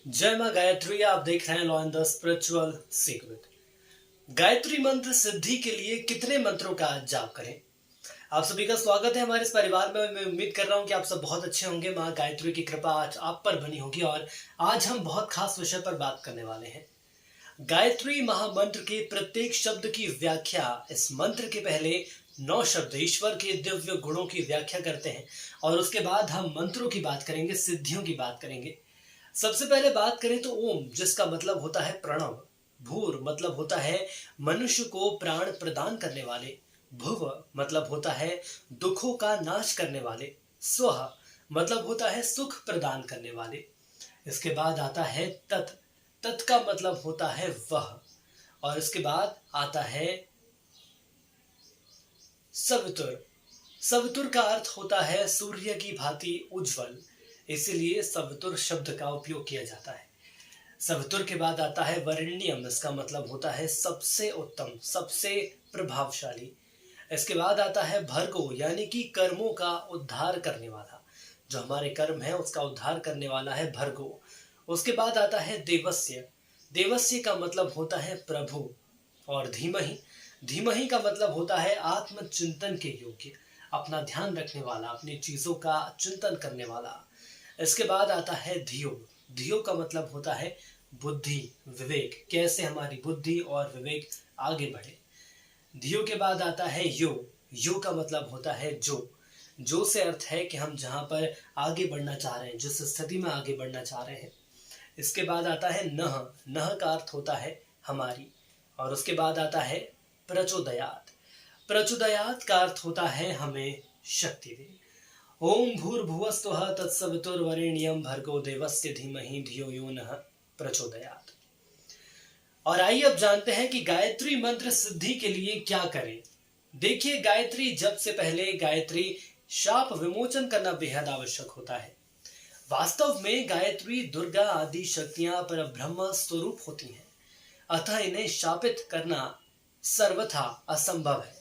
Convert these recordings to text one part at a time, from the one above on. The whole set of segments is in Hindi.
जय मां गायत्री। आप देख रहे हैं law in the spiritual secret. Gayatri मंत्र सिद्धि के लिए कितने मंत्रों का जाप करें? आप सभी का स्वागत है हमारे इस परिवार में। मैं उम्मीद कर रहा हूं कि आप सब बहुत अच्छे होंगे। मां गायत्री की कृपा आज आप पर बनी होगी और आज हम बहुत खास विषय पर बात करने वाले हैं। गायत्री महामंत्र के प्रत्येक शब्द की व्याख्या। इस मंत्र के पहले 9 शब्द ईश्वर के दिव्य गुणों की व्याख्या करते हैं और उसके बाद हम मंत्रों की बात करेंगे, सिद्धियों की बात करेंगे। सबसे पहले बात करें तो ओम, जिसका मतलब होता है प्रणव। भूर मतलब होता है मनुष्य को प्राण प्रदान करने वाले। भुव मतलब होता है दुखों का नाश करने वाले। स्वः मतलब होता है सुख प्रदान करने वाले। इसके बाद आता है तत्। तत् का मतलब होता है वह। और इसके बाद आता है सवितुर। सवितुर का अर्थ होता है सूर्य की भांति उज्जवल, इसीलिए सवितुर शब्द का उपयोग किया जाता है। सवितुर के बाद आता है वरेण्यम। इसका मतलब होता है सबसे उत्तम, सबसे प्रभावशाली। इसके बाद आता है भर्गो, यानी कि कर्मों का उद्धार करने वाला। जो हमारे कर्म है उसका उद्धार करने वाला है भर्गो। उसके बाद आता है देवस्य। देवस्य का मतलब होता है प्रभु। और धीमहि। धीमहि का मतलब होता है आत्मचिंतन के योग्य, अपना ध्यान रखने वाला, अपनी चीजों का चिंतन करने वाला। इसके बाद आता है धियो। धियो का मतलब होता है बुद्धि, विवेक, कैसे हमारी बुद्धि और विवेक आगे बढ़े। धियो के बाद आता है यो। यो का मतलब होता है जो से अर्थ है कि हम जहां पर आगे बढ़ना चाह रहे हैं, जिस स्थिति में आगे बढ़ना चाह रहे हैं। इसके बाद आता है नह। नह का अर्थ होता है हमारी। और उसके बाद आता है प्रचोदयात। प्रचोदयात का अर्थ होता है हमें शक्ति दे। ओम भूर्भुवस्सुः तत्सवितुर्वरेण्यं भर्गो देवस्य धीमहि धियो यो नः प्रचोदयात्। और आइए अब जानते हैं कि गायत्री मंत्र सिद्धि के लिए क्या करें। देखिए, गायत्री जप से पहले गायत्री शाप विमोचन करना बेहद आवश्यक होता है। वास्तव में गायत्री दुर्गा आदि शक्तियां पर ब्रह्म स्वरूप होती हैं, अतः इन्हें शापित करना सर्वथा असंभव है।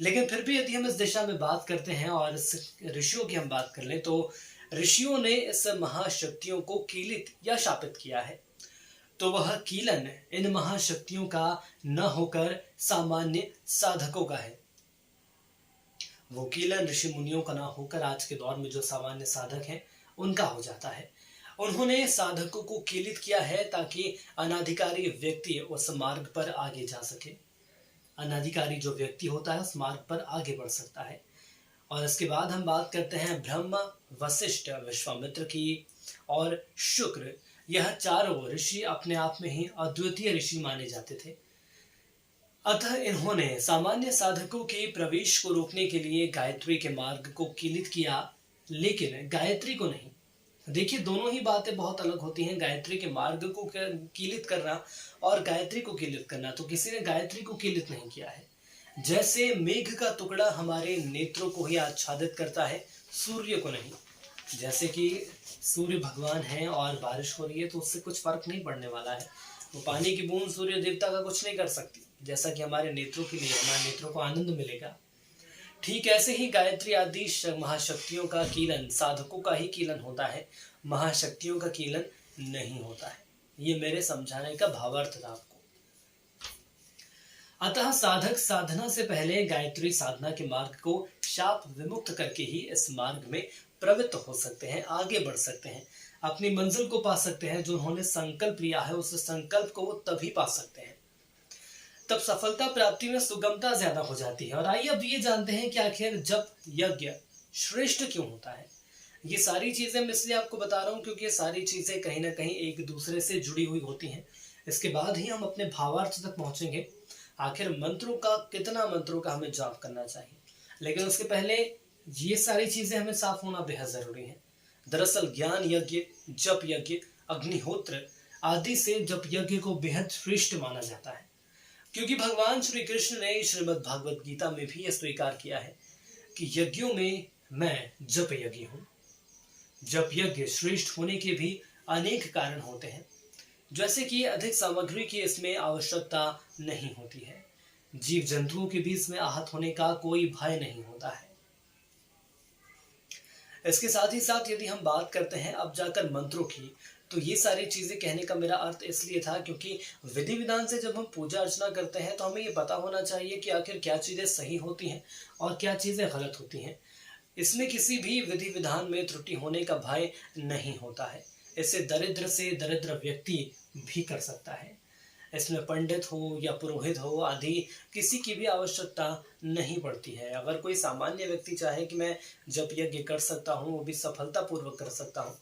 लेकिन फिर भी यदि हम इस दिशा में बात करते हैं और इस ऋषियों की हम बात कर लें तो ऋषियों ने इस महाशक्तियों को कीलित या शापित किया है। तो वह कीलन इन महाशक्तियों का न होकर सामान्य साधकों का है। वो कीलन ऋषि मुनियों का ना होकर आज के दौर में जो सामान्य साधक हैं उनका हो जाता है। उन्होंने साधकों को कीलित किया है ताकि अनाधिकारी व्यक्ति उस मार्ग पर आगे जा सके। अनाधिकारी जो व्यक्ति होता है उस मार्ग पर आगे बढ़ सकता है। और इसके बाद हम बात करते हैं ब्रह्मा, वशिष्ठ, विश्वामित्र की और शुक्र। यह चारों ऋषि अपने आप में ही अद्वितीय ऋषि माने जाते थे। अतः इन्होंने सामान्य साधकों के प्रवेश को रोकने के लिए गायत्री के मार्ग को कीलित किया, लेकिन गायत्री को नहीं। देखिए, दोनों ही बातें बहुत अलग होती हैं। गायत्री के मार्ग को कीलित करना और गायत्री को कीलित करना। तो किसी ने गायत्री को कीलित नहीं किया है। जैसे मेघ का टुकड़ा हमारे नेत्रों को ही आच्छादित करता है, सूर्य को नहीं। जैसे कि सूर्य भगवान है और बारिश हो रही है तो उससे कुछ फर्क नहीं पड़ने वाला है। वो पानी की बूंद सूर्य देवता का कुछ नहीं कर सकती। जैसा कि हमारे नेत्रों के लिए हमारे नेत्रों को आनंद मिलेगा, ठीक ऐसे ही गायत्री आदि महाशक्तियों का कीलन साधकों का ही कीलन होता है, महाशक्तियों का कीलन नहीं होता है। ये मेरे समझाने का भावार्थ था आपको। अतः साधक साधना से पहले गायत्री साधना के मार्ग को शाप विमुक्त करके ही इस मार्ग में प्रवृत्त हो सकते हैं, आगे बढ़ सकते हैं, अपनी मंजिल को पा सकते हैं। जो उन्होंने संकल्प लिया है उस संकल्प को वो तभी पा सकते हैं, तब सफलता प्राप्ति में सुगमता ज्यादा हो जाती है। और आइए अब ये जानते हैं कि आखिर जप यज्ञ श्रेष्ठ क्यों होता है। ये सारी चीजें मैं इसलिए आपको बता रहा हूँ क्योंकि ये सारी चीजें कहीं ना कहीं एक दूसरे से जुड़ी हुई होती हैं। इसके बाद ही हम अपने भावार्थ तक पहुंचेंगे। आखिर मंत्रों का हमें जाप करना चाहिए, लेकिन उसके पहले ये सारी चीजें हमें साफ होना बेहद जरूरी है। दरअसल ज्ञान यज्ञ, जप यज्ञ, अग्निहोत्र आदि से जप यज्ञ को बेहद श्रेष्ठ माना जाता है, क्योंकि भगवान श्री कृष्ण ने श्रीमद् भागवत गीता में भी यह स्वीकार किया है कि यज्ञों में मैं जप यज्ञ हूं। जप यज्ञ श्रेष्ठ होने के भी अनेक कारण होते हैं, जैसे कि अधिक सामग्री की इसमें आवश्यकता नहीं होती है, जीव जंतुओं के भी इसमें आहत होने का कोई भय नहीं होता है। इसके साथ ही साथ यदि हम बात करते हैं अब जाकर मंत्रों की, तो ये सारी चीज़ें कहने का मेरा अर्थ इसलिए था क्योंकि विधि विधान से जब हम पूजा अर्चना करते हैं तो हमें ये पता होना चाहिए कि आखिर क्या चीज़ें सही होती हैं और क्या चीज़ें गलत होती हैं। इसमें किसी भी विधि विधान में त्रुटि होने का भय नहीं होता है। इसे दरिद्र से दरिद्र व्यक्ति भी कर सकता है। इसमें पंडित हो या पुरोहित हो आदि किसी की भी आवश्यकता नहीं पड़ती है। अगर कोई सामान्य व्यक्ति चाहे कि मैं जप यज्ञ कर सकता हूँ, वो भी सफलतापूर्वक कर सकता हूँ,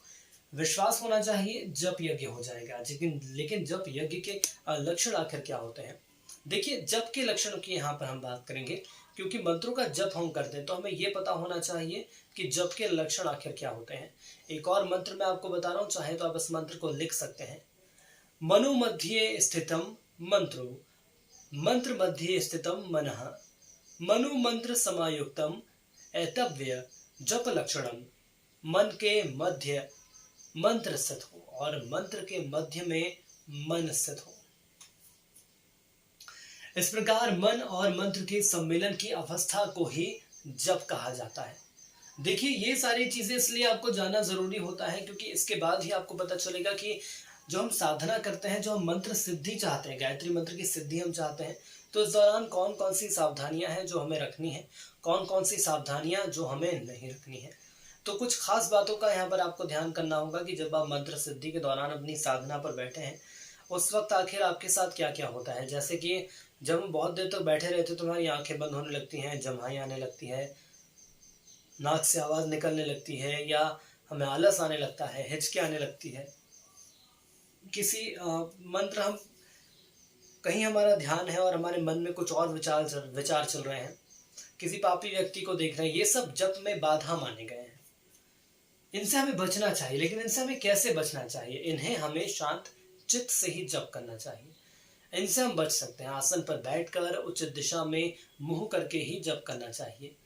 विश्वास होना चाहिए, जप यज्ञ हो जाएगा। लेकिन लेकिन जप यज्ञ के लक्षण आखिर क्या होते हैं? देखिए, जप के लक्षणों की यहाँ पर हम बात करेंगे, क्योंकि मंत्रों का जप हम करते हैं तो हमें ये पता होना चाहिए कि जप के लक्षण आखिर क्या होते हैं। एक और मंत्र मैं आपको बता रहा हूँ, चाहे तो आप इस मंत्र को लिख सकते हैं। मनु मध्ये स्थितम मंत्रो, मंत्र मध्ये स्थितम मनः, मनु मंत्र समायुक्तम एतव्य जप लक्षणम। मन के मध्य मंत्र स्थित हो और मंत्र के मध्य में मन स्थित हो। इस प्रकार मन और मंत्र के सम्मेलन की अवस्था को ही जप कहा जाता है। देखिए, ये सारी चीजें इसलिए आपको जानना जरूरी होता है क्योंकि इसके बाद ही आपको पता चलेगा कि जो हम साधना करते हैं, जो हम मंत्र सिद्धि चाहते हैं, गायत्री मंत्र की सिद्धि हम चाहते हैं, तो इस दौरान कौन कौन सी सावधानियां हैं जो हमें रखनी है, कौन कौन सी सावधानियां जो हमें नहीं रखनी है। तो कुछ खास बातों का यहाँ पर आपको ध्यान करना होगा कि जब आप मंत्र सिद्धि के दौरान अपनी साधना पर बैठे हैं, उस वक्त आखिर आपके साथ क्या क्या होता है। जैसे कि जब हम बहुत देर तक बैठे रहते हैं तो हमारी आंखें बंद होने लगती हैं, जम्हाई आने लगती है, नाक से आवाज़ निकलने लगती है, या हमें आलस आने लगता है, हिचकी आने लगती है। किसी मंत्र हम कहीं हमारा ध्यान है और हमारे मन में कुछ और विचार चल रहे हैं, किसी पापी व्यक्ति को देख रहे हैं, ये सब जप में बाधा माने गए हैं। इनसे हमें बचना चाहिए। लेकिन इनसे हमें कैसे बचना चाहिए? इन्हें हमें शांत चित्त से ही जप करना चाहिए। इनसे हम बच सकते हैं। आसन पर बैठकर उचित दिशा में मुंह करके ही जप करना चाहिए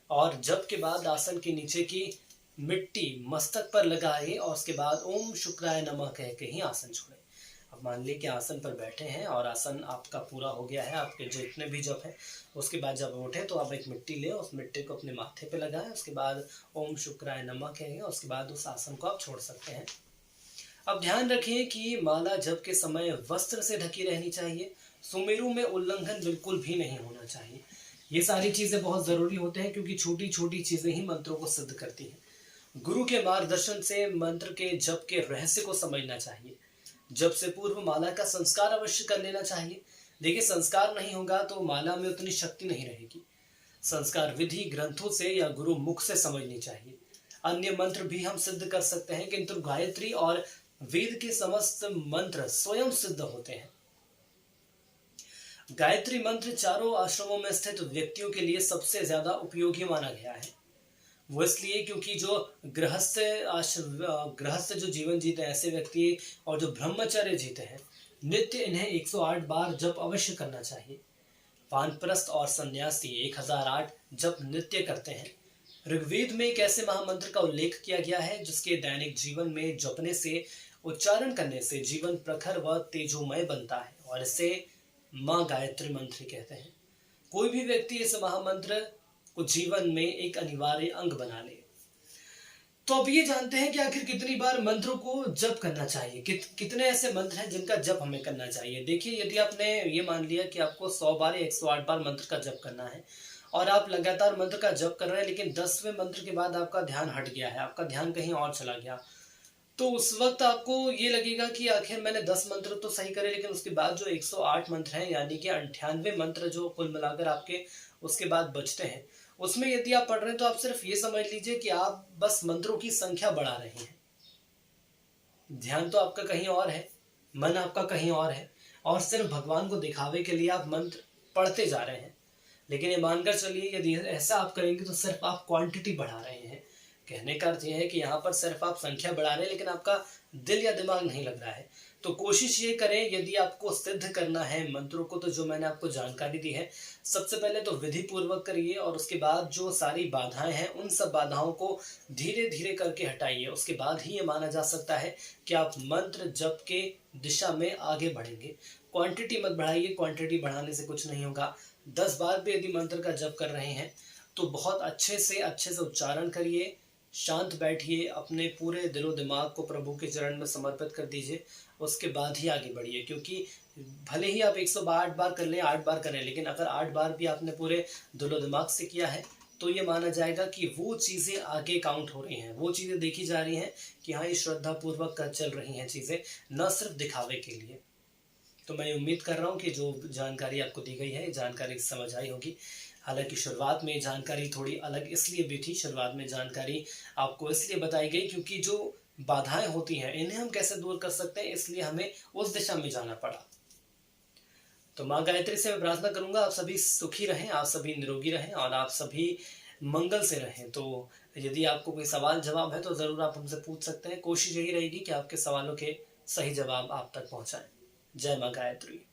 और जप के बाद आसन के नीचे की मिट्टी मस्तक पर लगाए और उसके बाद ओम शुक्राय नमः कह के ही आसन छोड़े। अब मान लीजिए कि आसन पर बैठे हैं और आसन आपका पूरा हो गया है, आपके जितने भी जप हैं, उसके बाद जब उठे तो आप एक मिट्टी लें, उस मिट्टी को अपने माथे पे लगाएं, उसके बाद ओम शुक्राय नमः कहेंगे, उसके बाद उस आसन को आप छोड़ सकते हैं। अब ध्यान रखिए कि माला जप के समय वस्त्र से ढकी रहनी चाहिए। सुमेरु में उल्लंघन बिल्कुल भी नहीं होना चाहिए। ये सारी चीजें बहुत जरूरी होते हैं क्योंकि छोटी छोटी चीजें ही मंत्रों को सिद्ध करती हैं। गुरु के मार्गदर्शन से मंत्र के जप के रहस्य को समझना चाहिए। जप से पूर्व माला का संस्कार अवश्य कर लेना चाहिए। देखिए, संस्कार नहीं होगा तो माला में उतनी शक्ति नहीं रहेगी। संस्कार विधि ग्रंथों से या गुरु मुख से समझनी चाहिए। अन्य मंत्र भी हम सिद्ध कर सकते हैं, किंतु गायत्री और वेद के समस्त मंत्र स्वयं सिद्ध होते हैं। गायत्री मंत्र चारों आश्रमों में स्थित व्यक्तियों के लिए सबसे ज्यादा उपयोगी माना गया है। वो इसलिए क्योंकि जो गृहस्थ जो जीवन जीते हैं ऐसे व्यक्ति और जो ब्रह्मचर्य जीते हैं, नित्य इन्हें 108 बार जप अवश्य करना चाहिए। वानप्रस्थ और सन्यासी 1008 जप नित्य करते हैं। ऋग्वेद में एक ऐसे महामंत्र का उल्लेख किया गया है जिसके दैनिक जीवन में जपने से, उच्चारण करने से जीवन प्रखर व तेजोमय बनता है और इसे माँ गायत्री मंत्र कहते हैं। कोई भी व्यक्ति इस महामंत्र को जीवन में एक अनिवार्य अंग बना ले। तो अब ये जानते हैं कि आखिर कितनी बार मंत्रों को जप करना चाहिए, कितने ऐसे मंत्र हैं जिनका जप हमें करना चाहिए। देखिए, यदि आपने ये मान लिया कि आपको 100 बार या 108 बार मंत्र का जप करना है और आप लगातार मंत्र का जप कर रहे हैं, लेकिन 10वें मंत्र के बाद आपका ध्यान हट गया है, आपका ध्यान कहीं और चला गया, तो उस वक्त आपको ये लगेगा कि आखिर मैंने 10 मंत्र तो सही करे, लेकिन उसके बाद जो 108 मंत्र हैं, यानी कि 98 मंत्र जो कुल मिलाकर आपके उसके बाद बचते हैं, उसमें यदि आप पढ़ रहे हैं तो आप सिर्फ ये समझ लीजिए कि आप बस मंत्रों की संख्या बढ़ा रहे हैं। ध्यान तो आपका कहीं और है, मन आपका कहीं और है, और सिर्फ भगवान को दिखावे के लिए आप मंत्र पढ़ते जा रहे हैं। लेकिन ये मानकर चलिए, यदि ऐसा आप करेंगे तो सिर्फ आप क्वांटिटी बढ़ा रहे हैं। कहने का अर्थ यह है कि यहाँ पर सिर्फ आप संख्या बढ़ा रहे हैं, लेकिन आपका दिल या दिमाग नहीं लग रहा है। तो कोशिश ये करें, यदि आपको सिद्ध करना है मंत्रों को, तो जो मैंने आपको जानकारी दी है, सबसे पहले तो विधि पूर्वक करिए और उसके बाद जो सारी बाधाएं हैं उन सब बाधाओं को धीरे धीरे करके हटाइए। उसके बाद ही ये माना जा सकता है कि आप मंत्र जप के दिशा में आगे बढ़ेंगे। क्वांटिटी मत बढ़ाइए, क्वांटिटी बढ़ाने से कुछ नहीं होगा। 10 बार भी यदि मंत्र का जप कर रहे हैं तो बहुत अच्छे से उच्चारण करिए, शांत बैठिए, अपने पूरे दिलो दिमाग को प्रभु के चरण में समर्पित कर दीजिए, उसके बाद ही आगे बढ़िए। क्योंकि भले ही आप 108 बार कर लें, 8 बार करें, लेकिन अगर 8 बार भी आपने पूरे दिलो दिमाग से किया है तो ये माना जाएगा कि वो चीज़ें आगे काउंट हो रही हैं, वो चीज़ें देखी जा रही हैं कि हाँ, ये श्रद्धापूर्वक चल रही हैं चीज़ें, न सिर्फ दिखावे के लिए। तो मैं उम्मीद कर रहा हूँ कि जो जानकारी आपको दी गई है, जानकारी समझ आई होगी। हालाँकि शुरुआत में जानकारी थोड़ी अलग इसलिए भी थी, शुरुआत में जानकारी आपको इसलिए बताई गई क्योंकि जो बाधाएँ होती हैं, इन्हें हम कैसे दूर कर सकते हैं, इसलिए हमें उस दिशा में जाना पड़ा। तो माँ गायत्री से मैं प्रार्थना करूँगा आप सभी सुखी रहें, आप सभी निरोगी रहें और आप सभी मंगल से रहें। तो यदि आपको कोई सवाल-जवाब है तो ज़रूर आप हमसे पूछ सकते हैं। कोशिश यही रहेगी कि आपके सवालों के सही जवाब आप तक पहुँचाएँ। जय माँ गायत्री।